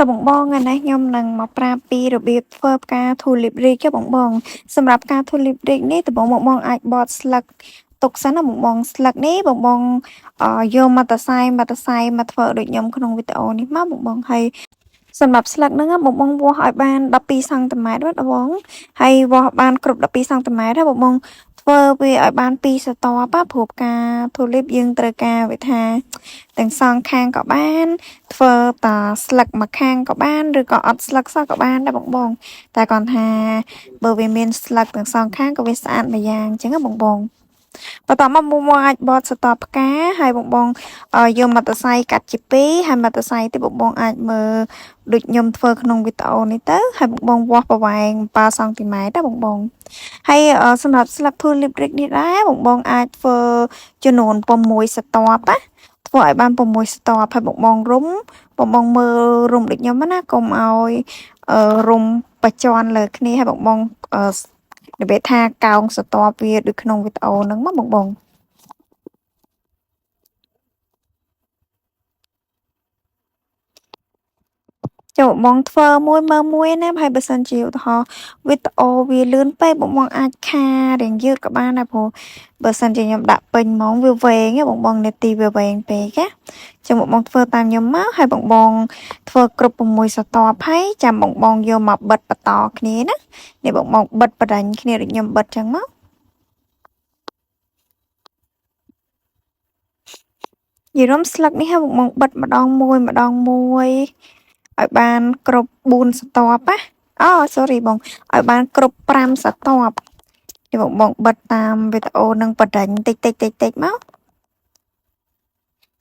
តើបងថ្ងៃនេះខ្ញុំនឹងមកប្រាប់ពីរបៀបធ្វើផ្កា Tulip Rig ទេបងសម្រាប់ផ្កា Tulip Rig នេះដំបូងមកបងអាចបត់ស្លឹកទុកសិនណាបងស្លឹកនេះបងយកមកទៅធ្វើដូចខ្ញុំក្នុងវីដេអូនេះមកបងហើយសម្រាប់ស្លឹកហ្នឹងបងវាស់ឲ្យបាន12សង់ទីម៉ែត្របាទបងហើយវាស់បានគ្រប់12សង់ទីម៉ែត្របងធ្វើវាឲ្យបាន2ស្រទាប់ព្រោះផ្កា Tulip យើងត្រូវការវាថាទាំងសងខាងក៏បានធ្វើតាស្លឹកមួយខាងក៏បានឬក៏អត់ស្លឹកសោះក៏បានដែរបងតែគាត់ថាបើវាមានស្លឹកទាំងសងខាងក៏វាស្អាតម្យ៉ាងអញ្ចឹងណាបងបន្ទាប់មកបងអាចបត់ស្រទាប់ផ្កាហើយបងយកមកតសៃកាត់ជា2ហើយមកតសៃទៅបងអាចមើលដូចខ្ញុំធ្វើក្នុងវីដេអូនេះទៅហើយបងវាស់ប្រវែង7សង់ទីម៉ែត្រណាបងហើយសម្រាប់ស្លឹក Tulip Rig នេះដែរបងអាចធ្វើចំនួន6ស្រទាប់ណាធ្វើឲ្យបាន6ស្រទាប់ហើយបងរុំមើលរុំដូចខ្ញុំណាកុំឲ្យរុំបច្ច័នលើគ្នាហើយបងរបៀបថាកោងស្រទាប់វាដូចក្នុងវីដេអូហ្នឹងមកបងចូលបងធ្វើមួយមើលមួយណាហើយបើសិនជាឧទាហរណ៍វីដេអូវាលឿនពេកបងអាចខារៀងយឺតក៏បានដែរព្រោះបើសិនជាខ្ញុំដាក់ពេញហ្មងវាវែងបងនាទីវាវែងពេកណាចាំបងធ្វើតាមខ្ញុំមកហើយបងធ្វើគ្រប់6ស្រទាប់ហើយចាំបងយកមកបិទបន្តគ្នាណានេះបងបិទបដាញ់គ្នាដូចខ្ញុំបិទចឹងមកយីរំស្លឹកនេះហើយបងបិទម្ដងមួយឲ្យបានគ្រប់4ស្រទាប់ណាអូ sorry បងឲ្យបានគ្រប់5ស្រទាប់នេះបងបិទតាមវីដេអូនឹងបដាញ់តិចមក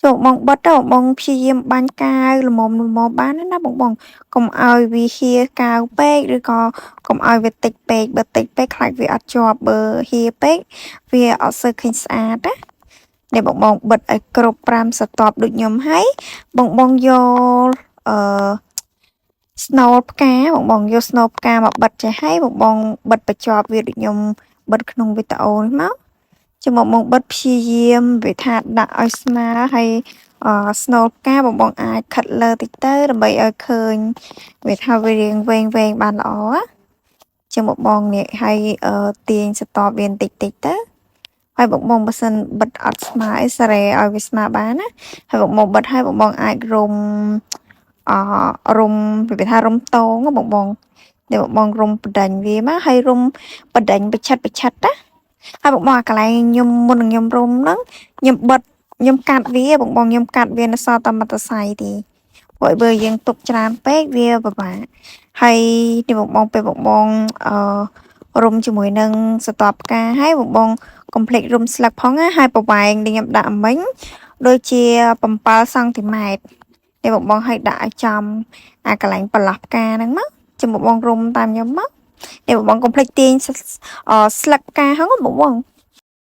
ចូលបងបិទទៅបងព្យាយាមបាញ់កាវល្មមបានណាបងកុំឲ្យវាហៀកាវពេកឬក៏កុំឲ្យវាតិចពេកបើតិចពេកខ្លាចវាអត់ជាប់បើហៀពេកវាអត់សូវឃើញស្អាតណានេះបងបិទឲ្យគ្រប់5ស្រទាប់ដូចខ្ញុំហើយបងយកស្នូលផ្កាបងយកស្នូលផ្កាមកបិទចេះហើយបងបិទបញ្ចប់វាដូចខ្ញុំបិទក្នុងវីដេអូនេះមកចាំបងបិទព្យាយាមវាថាដាក់ឲ្យស្មើហើយស្នូលផ្កាបងអាចខិតលើតិចទៅដើម្បីឲ្យឃើញវាថាវារៀងវែងបានល្អចាំបងនេះហើយទាញស្ទប់វាបន្តិចទៅហើយបងបើសិនបិទអត់ស្មើអីសារ៉េឲ្យវាស្មើបានណាហើយបងបិទហើយបងអាចរុំវាថារុំតងបងដែលបងរុំបដាញ់វាមកហើយរុំបដាញ់បច្ឆិតណាហើយបងអាកន្លែងខ្ញុំមុននឹងខ្ញុំរុំហ្នឹងខ្ញុំកាត់វាបងខ្ញុំកាត់វានៅសល់តែមួយសរសៃទេព្រោះបើយើងទុកច្រើនពេកវាពិបាកហើយនេះបងពេលបងរុំជាមួយនឹងស្រទាប់ផ្កាហើយបង complete រុំស្លឹកផងណាហើយប្រវែងដែលខ្ញុំដាក់មិញដូចជា7សង់ទីម៉ែត្រនេះបងឲ្យដាក់ឲ្យចំអាកន្លែងប្រឡោះផ្កាហ្នឹងមកចាំបងរុំតាមខ្ញុំមកនេះបង complete ទាញស្លឹកផ្កាហ្នឹងបង